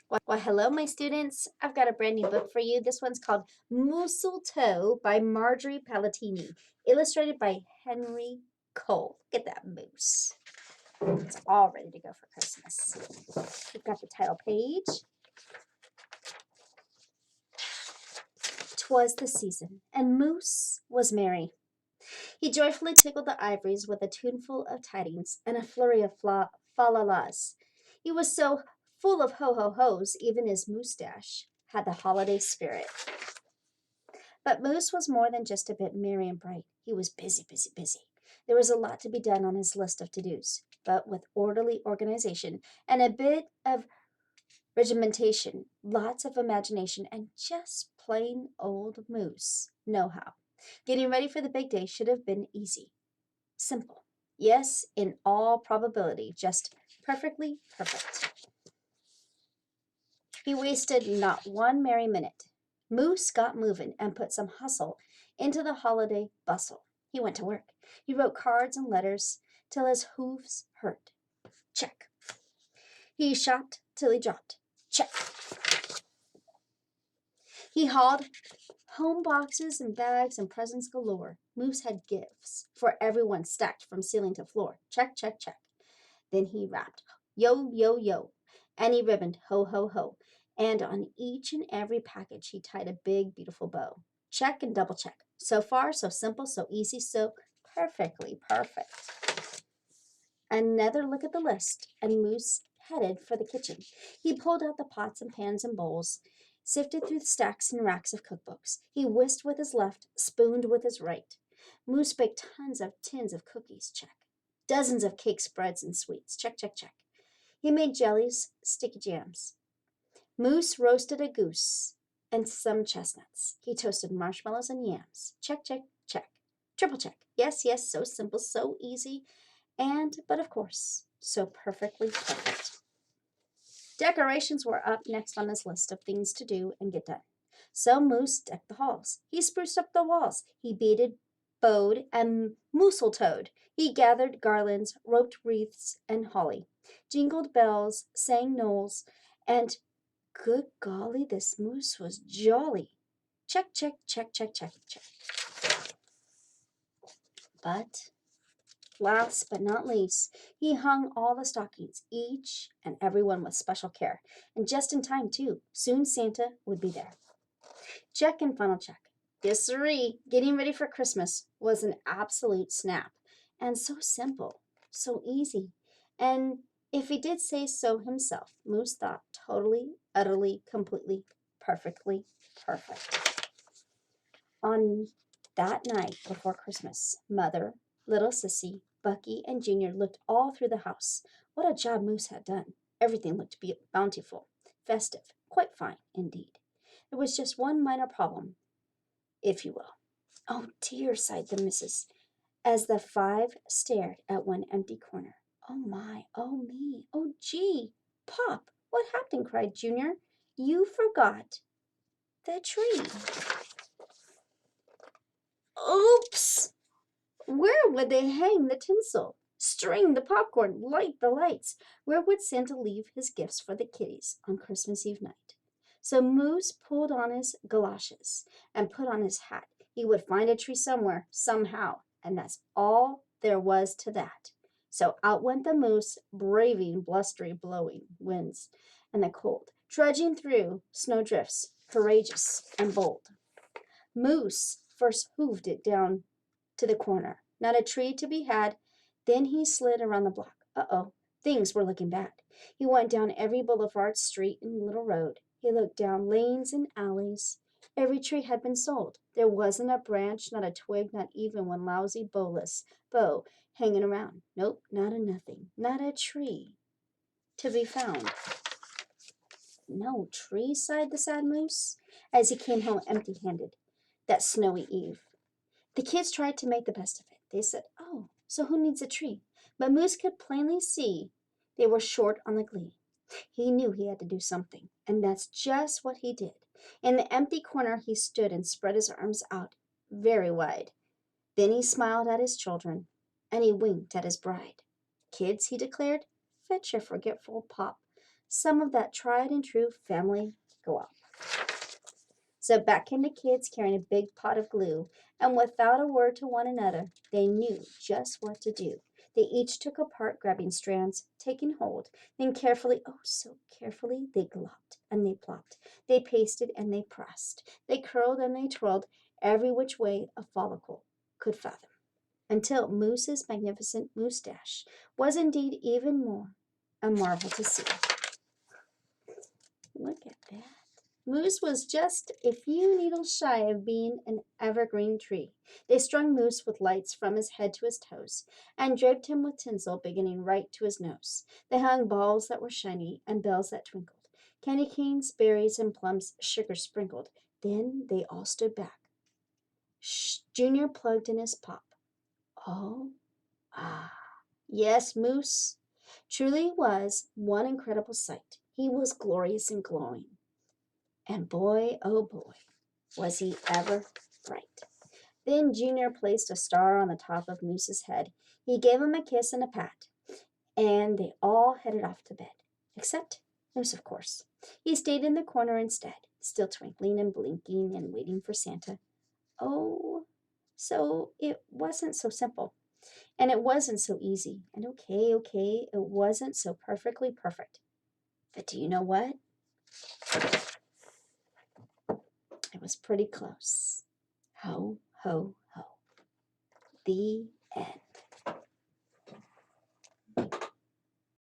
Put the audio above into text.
Well, hello, my students. I've got a brand new book for you. This one's called Mooseltoe by Marjorie Palatini, illustrated by Henry Cole. Get that moose. It's all ready to go for Christmas. We've got the title page. 'Twas the season, and Moose was merry. He joyfully tickled the ivories with a tuneful of tidings and a flurry of fa-la-las. He was so full of ho-ho-hos, even his moustache had the holiday spirit. But Moose was more than just a bit merry and bright. He was busy, busy, busy. There was a lot to be done on his list of to-dos, but with orderly organization and a bit of regimentation, lots of imagination, and just plain old Moose know-how. Getting ready for the big day should have been easy. Simple. Yes, in all probability, just perfectly perfect. He wasted not one merry minute. Moose got moving and put some hustle into the holiday bustle. He went to work. He wrote cards and letters till his hoofs hurt. Check. He shopped till he dropped. Check. He hauled home boxes and bags and presents galore. Moose had gifts for everyone stacked from ceiling to floor. Check, check, check. Then he rapped, yo, yo, yo, and he ribboned, ho, ho, ho. And on each and every package, he tied a big, beautiful bow. Check and double check. So far, so simple, so easy, so perfectly perfect. Another look at the list, and Moose headed for the kitchen. He pulled out the pots and pans and bowls, sifted through the stacks and racks of cookbooks. He whisked with his left, spooned with his right. Moose baked tons of tins of cookies, check. Dozens of cakes, breads, and sweets, check, check, check. He made jellies, sticky jams. Moose roasted a goose and some chestnuts. He toasted marshmallows and yams. Check, check, check. Triple check. Yes, yes, so simple, so easy, but of course, so perfectly perfect. Decorations were up next on his list of things to do and get done. So Moose decked the halls. He spruced up the walls. He beaded, bowed, and mooseltoed. He gathered garlands, roped wreaths, and holly, jingled bells, sang knolls, and good golly, this Moose was jolly. Check, check, check, check, check, check. But last but not least, he hung all the stockings, each and every one with special care, and just in time, too. Soon Santa would be there. Check and final check. Yes, sirree, getting ready for Christmas was an absolute snap, and so simple, so easy. And if he did say so himself, Moose thought totally, utterly, completely, perfectly perfect. On that night before Christmas, Mother, little Sissy, Bucky, and Junior looked all through the house. What a job Moose had done. Everything looked bountiful, festive, quite fine indeed. There was just one minor problem, if you will. Oh dear, sighed the missus, as the five stared at one empty corner. Oh my, oh me, oh gee, Pop, what happened? Cried Junior. You forgot the tree. Oops! Where would they hang the tinsel, string the popcorn, light the lights? Where would Santa leave his gifts for the kiddies on Christmas Eve night? So Moose pulled on his galoshes and put on his hat. He would find a tree somewhere, somehow, and that's all there was to that. So out went the Moose, braving blustery blowing winds and the cold, trudging through snowdrifts, courageous and bold. Moose first hooved it down to the corner. Not a tree to be had. Then he slid around the block. Uh-oh, things were looking bad. He went down every boulevard, street, and little road. He looked down lanes and alleys. Every tree had been sold. There wasn't a branch, not a twig, not even one lousy bow hanging around. Nope, not a nothing, not a tree to be found. No tree, sighed the sad Moose, as he came home empty-handed that snowy eve. The kids tried to make the best of it. They said, oh, so who needs a tree? But Moose could plainly see they were short on the glee. He knew he had to do something, and that's just what he did. In the empty corner he stood and spread his arms out very wide. Then he smiled at his children, and he winked at his bride. Kids, he declared, fetch your forgetful Pop some of that tried and true family glue. So back came the kids carrying a big pot of glue, and without a word to one another, they knew just what to do. They each took a part, grabbing strands, taking hold, then carefully, oh so carefully, they glopped and they plopped. They pasted and they pressed. They curled and they twirled, every which way a follicle could fathom, until Moose's magnificent moustache was indeed even more a marvel to see. Look at that. Moose was just a few needles shy of being an evergreen tree. They strung Moose with lights from his head to his toes, and draped him with tinsel beginning right to his nose. They hung balls that were shiny and bells that twinkled, candy canes, berries, and plums, sugar sprinkled. Then they all stood back. Junior plugged in his pop. Oh, ah, yes, Moose truly was one incredible sight. He was glorious and glowing. And boy, oh boy, was he ever bright. Then Junior placed a star on the top of Moose's head. He gave him a kiss and a pat, and they all headed off to bed. Except Moose, of course. He stayed in the corner instead, still twinkling and blinking and waiting for Santa. Oh, so it wasn't so simple. And it wasn't so easy. And okay, it wasn't so perfectly perfect. But do you know what? It was pretty close. Ho, ho, ho. The end.